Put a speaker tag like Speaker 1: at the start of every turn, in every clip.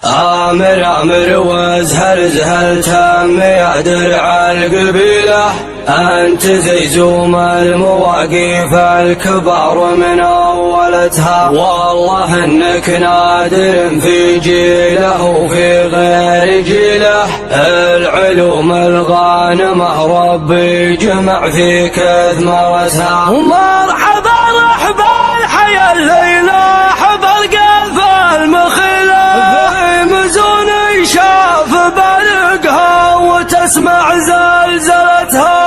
Speaker 1: آمر وازهر زهر تام يا درع القبيلة، أنت زي زوم المواقف الكبار من أولتها، والله إنك نادر في جيله وفي غير جيله، العلوم الغانمة ربي جمع فيك ثمرتها. ومرحبا رحبا الحياة الليلة حضر قلب المخيلة، شاف برقها وتسمع زلزلتها.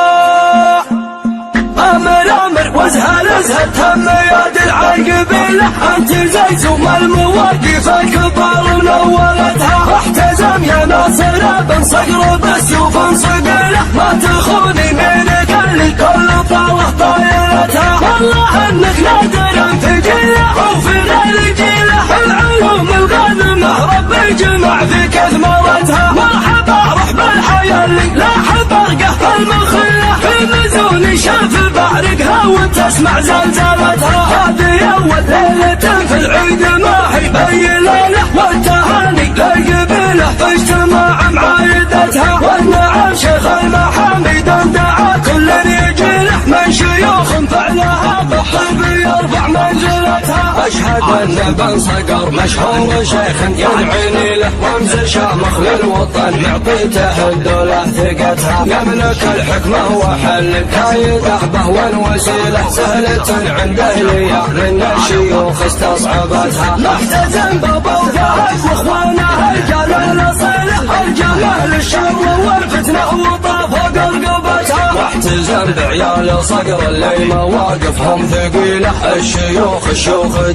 Speaker 1: أمر وازهر زهر تم يا درع القبيلة، أنت زي زوم المواقف الكبار من أولتها، احتزم يا ناصر بن صقر بالسيوف صقله، ما تخوني منك الكل طاوه طايرتها، والله انك نادر في جيله وفي غير جيله، العلوم الغانمة ربي جمع فيك ثمرتها. مرحبا رحب الحياة اللي لاح برقه المخيلة، في مزون شاف بعرقها وتسمع زلزلتها، هذه أول ليلة في العيد ما هي بي ليلة، والتهاني للقبيلة في اجتماع معايدتها، والنعم شيخ المحامد دعا كل يجيله، من شيوخ فعلها بالطيب يرفع منزلتها. أشهد أن بن صقر مشهور شيخ ينعني له رمز شامخ للوطن، معطيته الدولة ثقتها، يملك الحكمة وحل كايده به والوسيلة، سهلة عند أهلية من الشيوخ استصعبتها، محتزم بابا وفهد واخوانه رجال الأصيلة، الجمال للشر والفتنة وطاف قرقبتها، واحتزم بعيال صقر اللي مواقفهم ثقيلة، الشيوخ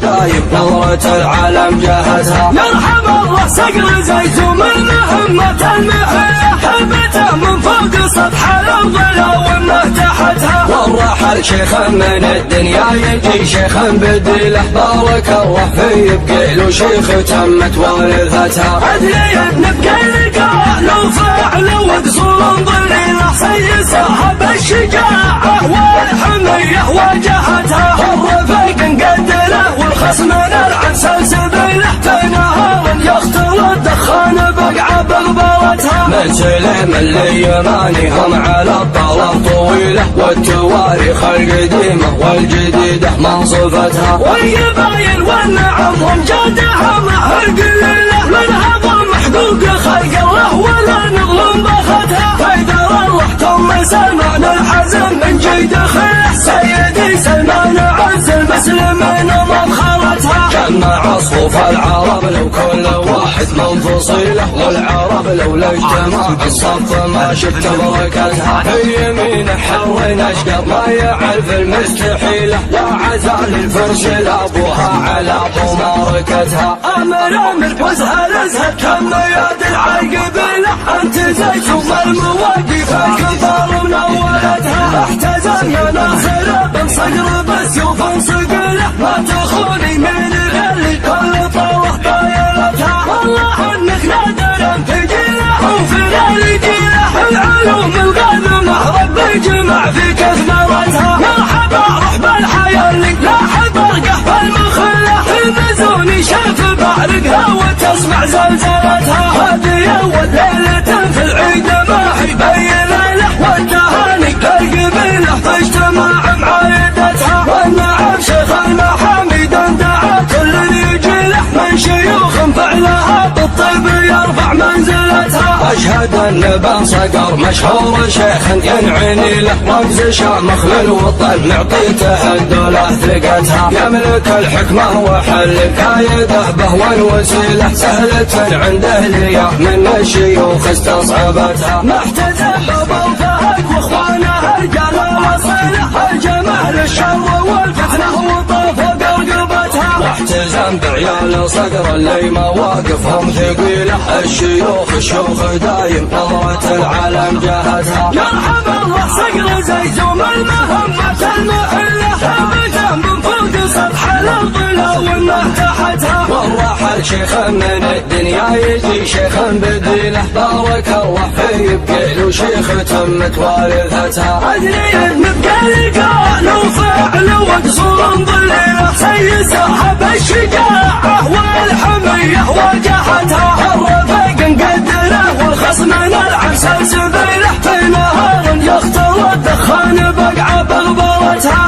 Speaker 1: دايم نظرة العالم جاهتها. يرحم الله صقر زي زوم المهمة المحية، حبته من فوق سطح الأرض لو انه تحتها، والرحل شيخ من الدنيا يجي شيخ بديله، بارك الله فيه بقيل وشيخ تمت ورثتها، أدري ان بقيل قالوا فعل وقصور ضليله، سيسها بالشجاعة والحمية واجهتها، الرفيق قدله والخصم نلعن سلسبيله، في نهار يختلط دخان بقعة بغبرتها، من سليم اليماني هم على الطلب طويلة، والتواريخ القديمة والجديدة منصفتها، والقبايل والنعم هم جادها مع القليلة، من هضم حقوق خلق الله ولا نظلم بختها، فإذا الله ثم سلمان الحزم من جيد خيله، سيدي سلمان عز المسلمين مبخرتها، جمع صفوف العرب لو كل واحد من فصيله، والعرب لولا اجتماع الصف ما شفت بركتها، في يمين حر اشقر ما يعرف المستحيله، وعزال الفرس لابوها على ابو ماركتها. أمر وازهر زهر كم يا درع القبيلة، أنت زي زوم المواقف الكبار من أولتها، احتزم يا ناصر بن صقر بالسيوف صقله، ما تخوني من غير الكل طاوه طايرتها، والله انك نادر في جيله وفي غير جيله، العلوم الغانمة ربي جمع فيك ثمرتها. مرحبا رحب الحياة اللي لاح برقه المخيلة، في مزون شاف بعرقها وتسمع زلزلتها، هذه أول ليلة في العيد ما هي بي ليلة، والتهاني للقبيلة في اجتماع معايدتها، والنعم شيخ المحامد دعا كل يجيله، من شيوخ فعلها بالطيب يرفع منزلتها. أشهد أن بن صقر مشهور شيخ ينعني له رمز شامخ للوطن، معطيته الدولة ثقتها، يملك الحكمة وحل كايده به والوسيلة، سهلة عند أهلية من الشيوخ استصعبتها، محتزم بابا وفهد واخوانه رجال الأصيلة، الجمال الشر والفتنة وطاف قرقبتها، واحتزم بعيال صقر اللي مواقفهم ثقيلة، الشيوخ دايم نظرة العالم جاهتها. يرحم الله صقر زي زوم المهمة المحية، ثابته من فوق سطح الأرض لو انه تحتها، والرحل شيخ من الدنيا يجي شيخ بديله، بارك الله فيه بقيل وشيخ تمت ورثتها، أدري ان بقيل قالوا فعل وقصور ضليله، سيسها بالشجاعة والحمية واجهتها،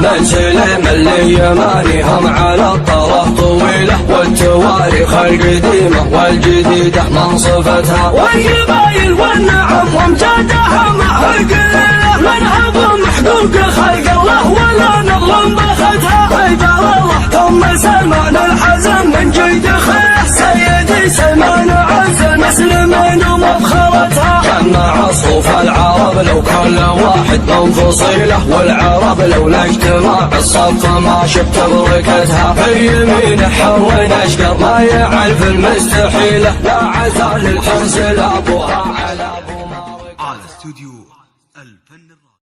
Speaker 1: من سلم اليماني هم على الطرف طويلة، والتواريخ القديمة والجديدة منصفتها، والقبايل والنعم وامجادها معها قليلة، منهب محقوق خلق الله ولا نظلم بختها. حيدر الله ثم سلمان الحزن من جيد خير، سيدي سلمان عز المسلمين ومبخرتها. جمع صوف العرب لو كل واحد من فصيلة، والعرب لولا اجتماع الصف ما شفت بركتها. في يمين حول اشقر ما يعرف المستحيلة، لا عزال الحرس لابوها على